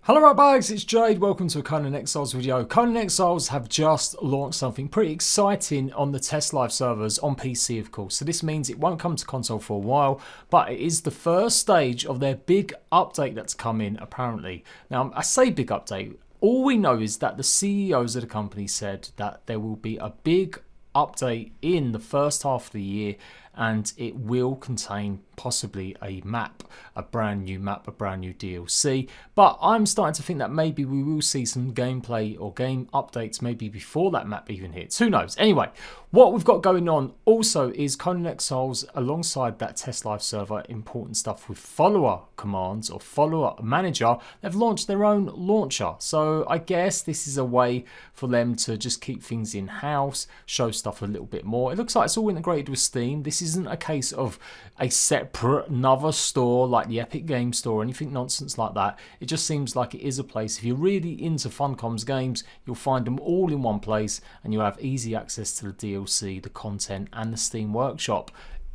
Hello right bags, it's Jade, welcome to a CONAN EXILES video. CONAN EXILES have just launched something pretty exciting on the test live servers on PC of course. So this means it won't come to console for a while, but it is the first stage of their big update that's come in apparently. Now I say big update, all we know is that the CEOs of the company said that there will be a big update in the first half of the year and it will contain possibly a map, a brand new map, a brand new DLC. But I'm starting to think that maybe we will see some gameplay or game updates maybe before that map even hits. Who knows? Anyway, what we've got going on also is CONAN EXILES alongside that test live server, important stuff with follower commands or follower manager. They've launched their own launcher. So I guess this is a way for them to just keep things in-house, show stuff a little bit more. It looks like it's all integrated with Steam. This isn't a case of a separate another store like the Epic Game Store or anything nonsense like that. It just seems like it is a place, if you're really into Funcom's games, you'll find them all in one place and you'll have easy access to the DLC, the content and the Steam Workshop.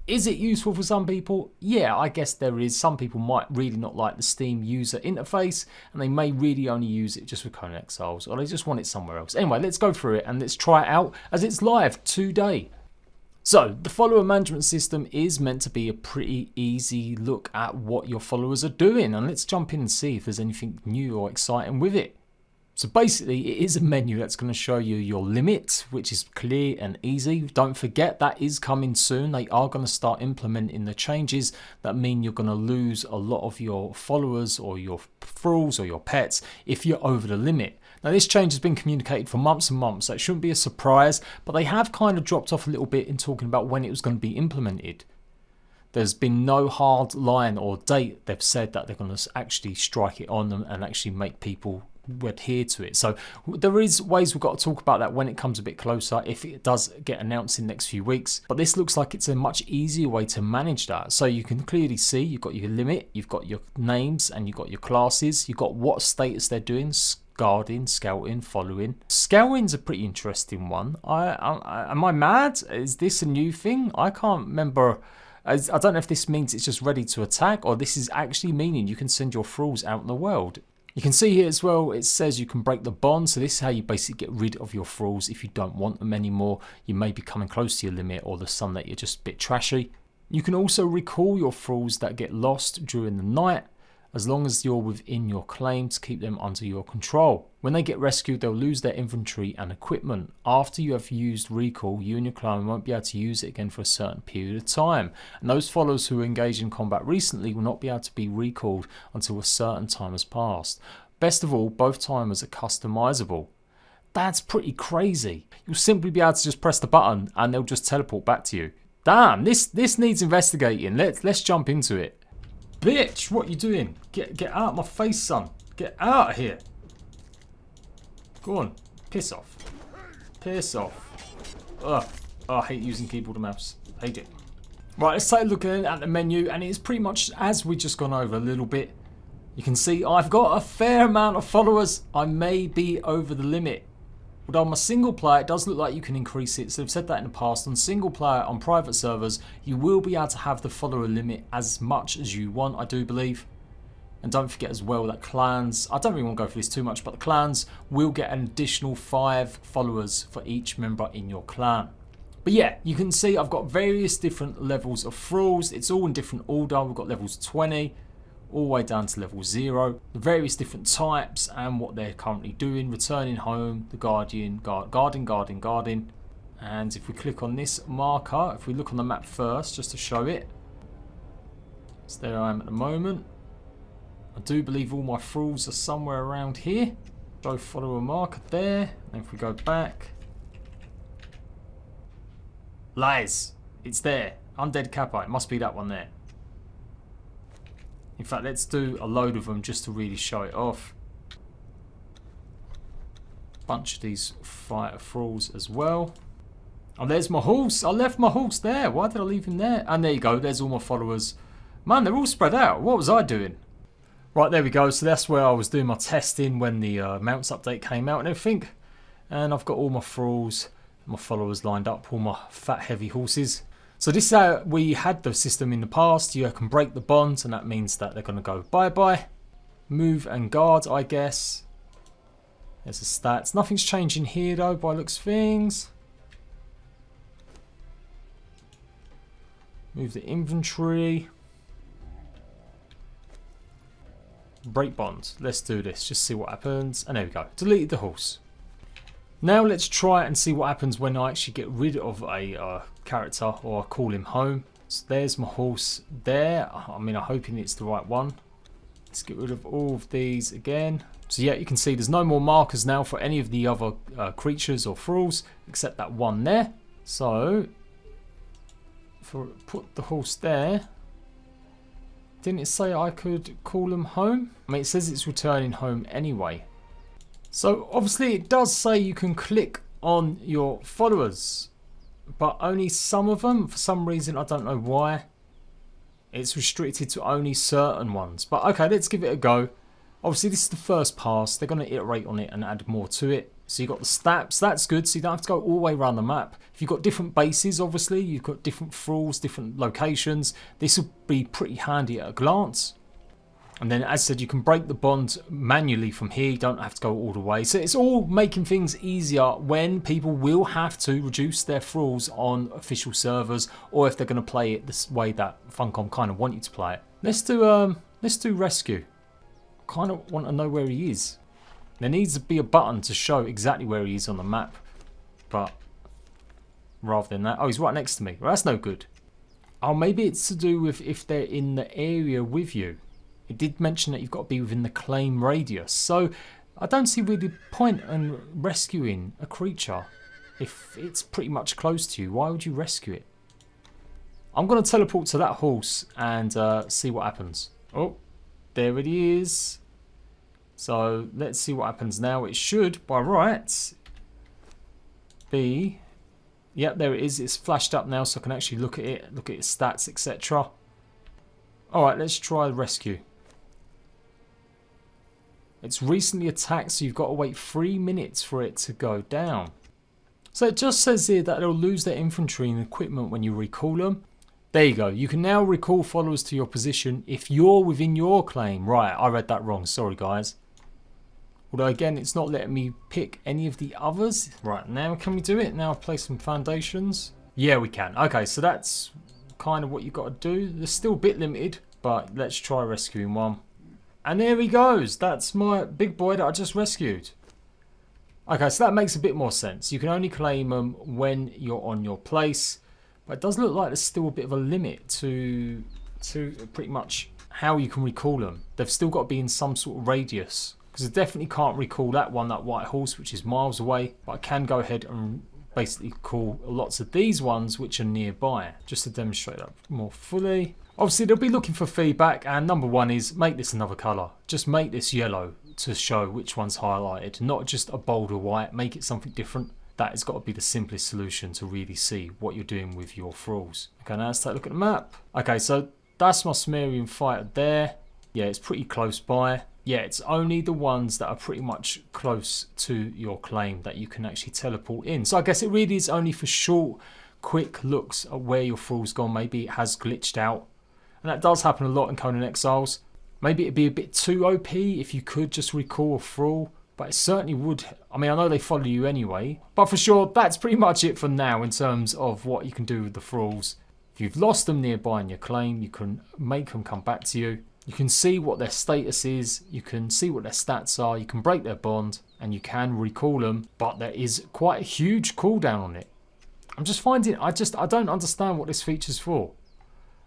Is it useful for some people? Yeah, I guess there is. Some people might really not like the Steam user interface and they may really only use it just for CONAN EXILES or they just want it somewhere else. Anyway, let's go through it and let's try it out as it's live today. So the follower management system is meant to be a pretty easy look at what your followers are doing, and let's jump in and see if there's anything new or exciting with it. So basically it is a menu that's going to show you your limit, which is clear and easy. Don't forget that is coming soon. They are going to start implementing the changes that mean you're going to lose a lot of your followers or your thralls or your pets if you're over the limit. Now this change has been communicated for months and months, so it shouldn't be a surprise, but they have kind of dropped off a little bit in talking about when it was going to be implemented. There's been no hard line or date they've said that they're going to actually strike it on them and actually make people adhere to it. So there is ways we've got to talk about that when it comes a bit closer, if it does get announced in the next few weeks. But this looks like it's a much easier way to manage that. So you can clearly see you've got your limit, you've got your names and you've got your classes, you've got what status they're doing, guarding, scouting, following. Scouting's a pretty interesting one. Am I mad? Is this a new thing? I can't remember. I don't know if this means it's just ready to attack or this is actually meaning you can send your thralls out in the world. You can see here as well, it says you can break the bond. So this is how you basically get rid of your thralls if you don't want them anymore. You may be coming close to your limit or there's some that you're just a bit trashy. You can also recall your thralls that get lost during the night, as long as you're within your claim to keep them under your control. When they get rescued, they'll lose their inventory and equipment. After you have used recall, you and your clan won't be able to use it again for a certain period of time. And those followers who engaged in combat recently will not be able to be recalled until a certain time has passed. Best of all, both timers are customizable. That's pretty crazy. You'll simply be able to just press the button and they'll just teleport back to you. Damn, this needs investigating. Let's jump into it. Bitch, what you doing? Get out of my face, son. Get out of here. Go on. Piss off. Piss off. Ugh. Oh, I hate using keyboard and mouse. Hate it. Right, let's take a look at the menu, and it's pretty much as we just gone over a little bit. You can see I've got a fair amount of followers. I may be over the limit. Although on my single player, it does look like you can increase it. So I've said that in the past. On single player, on private servers, you will be able to have the follower limit as much as you want, I do believe. And don't forget as well that clans, I don't really want to go for this too much, but the clans will get an additional 5 followers for each member in your clan. But yeah, you can see I've got various different levels of thralls. It's all in different order. We've got levels 20. All the way down to level 0, the various different types and what they're currently doing, returning home, the guardian, guarding. And if we click on this marker, if we look on the map first just to show it, so there I am at the moment. I do believe all my thralls are somewhere around here. Show follower marker there, and if we go back, lies, it's there, undead kappa, it must be that one there. In fact, let's do a load of them just to really show it off. Bunch of these fighter thralls as well. Oh, there's my horse. I left my horse there. Why did I leave him there? And there you go. There's all my followers. Man, they're all spread out. What was I doing? Right, there we go. So that's where I was doing my testing when the mounts update came out and everything. And I've got all my thralls, my followers lined up, all my fat, heavy horses. So this is how we had the system in the past. You can break the bonds and that means that they're going to go bye-bye. Move and guard, I guess. There's the stats. Nothing's changing here though by looks of things. Move the inventory. Break bond. Let's do this. Just see what happens. And there we go. Deleted the horse. Now let's try and see what happens when I actually get rid of a character or call him home. So there's my horse there. I mean, I'm hoping it's the right one. Let's get rid of all of these again. So yeah, you can see there's no more markers now for any of the other creatures or thralls except that one there. So if I put the horse there, didn't it say I could call him home? I mean, it says it's returning home anyway. So obviously it does say you can click on your followers, but only some of them. For some reason, I don't know why. It's restricted to only certain ones. But okay, let's give it a go. Obviously this is the first pass. They're going to iterate on it and add more to it. So you've got the stats, that's good. So you don't have to go all the way around the map. If you've got different bases, obviously, you've got different thralls, different locations. This will be pretty handy at a glance. And then, as I said, you can break the bond manually from here. You don't have to go all the way. So it's all making things easier when people will have to reduce their thralls on official servers, or if they're going to play it this way that Funcom kind of want you to play it. Let's do rescue. Kind of want to know where he is. There needs to be a button to show exactly where he is on the map, but rather than that, oh, he's right next to me. Well, that's no good. Oh, maybe it's to do with if they're in the area with you. It did mention that you've got to be within the claim radius. So I don't see really the point in rescuing a creature if it's pretty much close to you. Why would you rescue it? I'm going to teleport to that horse and see what happens. Oh, there it is. So let's see what happens now. It should, by rights, be... Yep, there it is. It's flashed up now so I can actually look at it, look at its stats, etc. Alright, let's try the rescue. It's recently attacked, so you've got to wait 3 minutes for it to go down. So it just says here that it'll lose their infantry and equipment when you recall them. There you go. You can now recall followers to your position if you're within your claim. Right, I read that wrong. Sorry, guys. Although, again, it's not letting me pick any of the others. Right, now can we do it? Now I've placed some foundations. Yeah, we can. Okay, so that's kind of what you've got to do. They're still a bit limited, but let's try rescuing one. And there he goes. That's my big boy that I just rescued. Okay, so that makes a bit more sense. You can only claim them when you're on your place. But it does look like there's still a bit of a limit to pretty much how you can recall them. They've still got to be in some sort of radius. Because I definitely can't recall that one, that white horse, which is miles away. But I can go ahead and basically call lots of these ones which are nearby. Just to demonstrate that more fully. Obviously, they'll be looking for feedback. And number one is make this another colour. Just make this yellow to show which one's highlighted. Not just a bolder white. Make it something different. That has got to be the simplest solution to really see what you're doing with your thralls. Okay, now let's take a look at the map. Okay, so that's my Sumerian fighter there. Yeah, it's pretty close by. Yeah, it's only the ones that are pretty much close to your claim that you can actually teleport in. So I guess it really is only for short, quick looks at where your thrall's gone. Maybe it has glitched out. And that does happen a lot in Conan Exiles. Maybe it'd be a bit too OP if you could just recall a thrall. But it certainly would. I mean, I know they follow you anyway. But for sure, that's pretty much it for now in terms of what you can do with the thralls. If you've lost them nearby in your claim, you can make them come back to you. You can see what their status is. You can see what their stats are. You can break their bond. And you can recall them. But there is quite a huge cooldown on it. I'm just finding... I don't understand what this feature's for.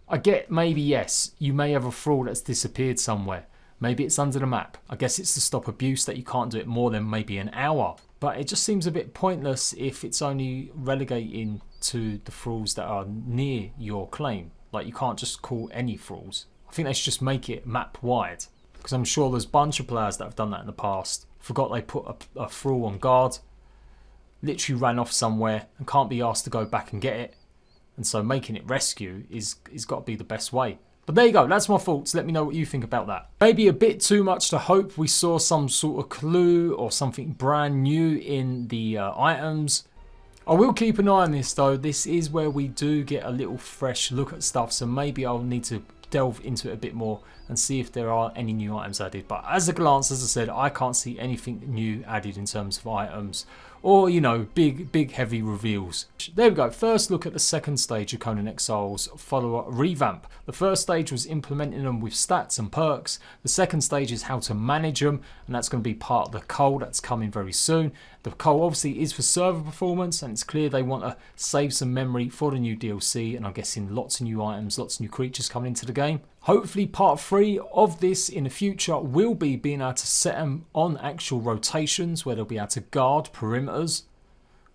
I get maybe, yes, you may have a thrall that's disappeared somewhere. Maybe it's under the map. I guess it's to stop abuse that you can't do it more than maybe an hour. But it just seems a bit pointless if it's only relegating to the thralls that are near your claim. Like you can't just call any thralls. I think they should just make it map wide. Because I'm sure there's a bunch of players that have done that in the past. Forgot they put a thrall on guard. Literally ran off somewhere and can't be asked to go back and get it. And so making it rescue is got to be the best way. But there you go, that's my thoughts. Let me know what you think about that. Maybe a bit too much to hope we saw some sort of clue or something brand new in the items. I will keep an eye on this though. This is where we do get a little fresh look at stuff. So maybe I'll need to delve into it a bit more and see if there are any new items added. But as a glance, as I said, I can't see anything new added in terms of items or, you know, big heavy reveals. There we go. First look at the second stage of Conan Exiles follower revamp. The first stage was implementing them with stats and perks. The second stage is how to manage them, and that's going to be part of the coal that's coming very soon. The coal obviously is for server performance, and it's clear they want to save some memory for the new DLC, and I'm guessing lots of new items, lots of new creatures coming into the game. Hopefully part 3 of this in the future will be being able to set them on actual rotations where they'll be able to guard perimeters,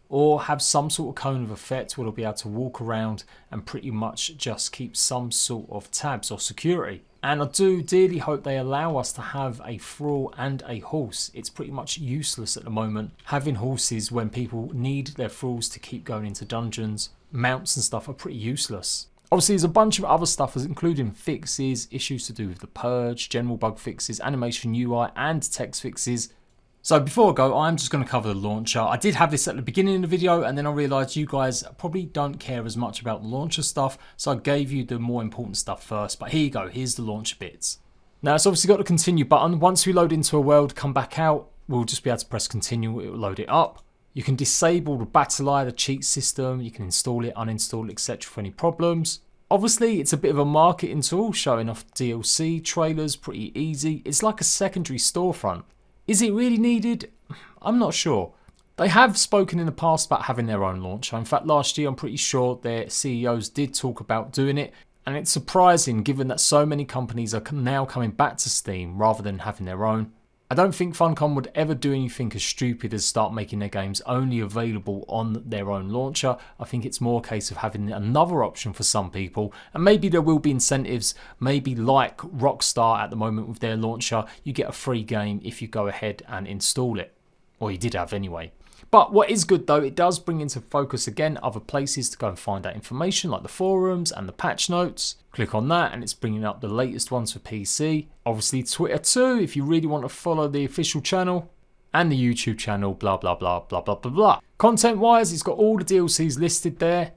or have some sort of cone of effect where they'll be able to walk around and pretty much just keep some sort of tabs or security. And I do dearly hope they allow us to have a thrall and a horse. It's pretty much useless at the moment having horses when people need their thralls to keep going into dungeons. Mounts and stuff are pretty useless. Obviously there's a bunch of other stuff including fixes, issues to do with the purge, general bug fixes, animation UI and text fixes. So before I go, I'm just going to cover the launcher. I did have this at the beginning of the video, and then I realised you guys probably don't care as much about the launcher stuff, so I gave you the more important stuff first. But here you go, here's the launcher bits. Now it's obviously got the continue button. Once we load into a world, come back out, we'll just be able to press continue, it will load it up. You can disable the battle eye, the cheat system, you can install it, uninstall it, etc. for any problems. Obviously, it's a bit of a marketing tool, showing off DLC, trailers, pretty easy. It's like a secondary storefront. Is it really needed? I'm not sure. They have spoken in the past about having their own launcher. In fact, last year I'm pretty sure their CEOs did talk about doing it. And it's surprising given that so many companies are now coming back to Steam rather than having their own. I don't think Funcom would ever do anything as stupid as start making their games only available on their own launcher. I think it's more a case of having another option for some people, and maybe there will be incentives, maybe like Rockstar at the moment with their launcher, you get a free game if you go ahead and install it, or you did have anyway. But what is good though, it does bring into focus again other places to go and find that information, like the forums and the patch notes. Click on that and it's bringing up the latest ones for PC. Obviously Twitter too, if you really want to follow the official channel. And the YouTube channel, blah blah blah blah blah blah blah. Content wise, it's got all the DLCs listed there.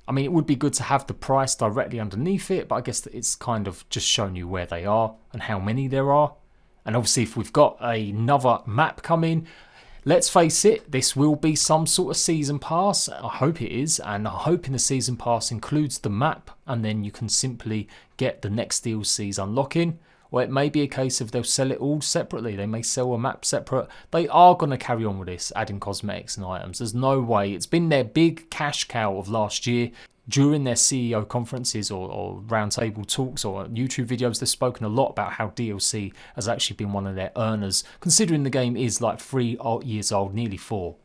I mean, it would be good to have the price directly underneath it, but I guess that it's kind of just showing you where they are and how many there are. And obviously if we've got another map coming, let's face it, this will be some sort of season pass. I hope it is, and I'm hoping the season pass includes the map, and then you can simply get the next DLCs unlocking. Or it may be a case of they'll sell it all separately. They may sell a map separate. They are going to carry on with this, adding cosmetics and items. There's no way. It's been their big cash cow of last year. During their CEO conferences or roundtable talks or YouTube videos, they've spoken a lot about how DLC has actually been one of their earners, considering the game is like 3 years old, nearly 4.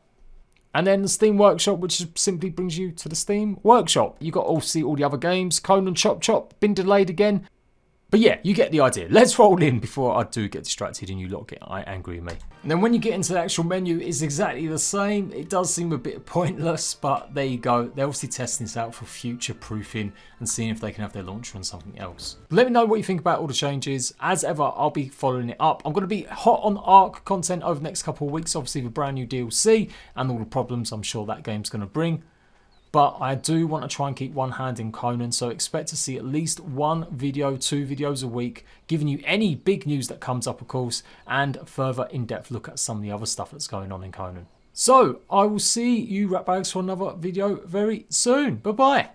And then the Steam Workshop, which simply brings you to the Steam Workshop. You got all the other games. Conan Chop, been delayed again. But yeah, you get the idea. Let's roll in before I do get distracted and you lot get angry with me. And then when you get into the actual menu, it's exactly the same. It does seem a bit pointless, but there you go. They're obviously testing this out for future proofing and seeing if they can have their launcher on something else. But let me know what you think about all the changes. As ever, I'll be following it up. I'm going to be hot on ARK content over the next couple of weeks, obviously with brand new DLC and all the problems I'm sure that game's going to bring. But I do want to try and keep one hand in Conan, so expect to see at least 1 video, 2 videos a week, giving you any big news that comes up, of course, and a further in-depth look at some of the other stuff that's going on in Conan. So, I will see you ratbags for another video very soon. Bye-bye.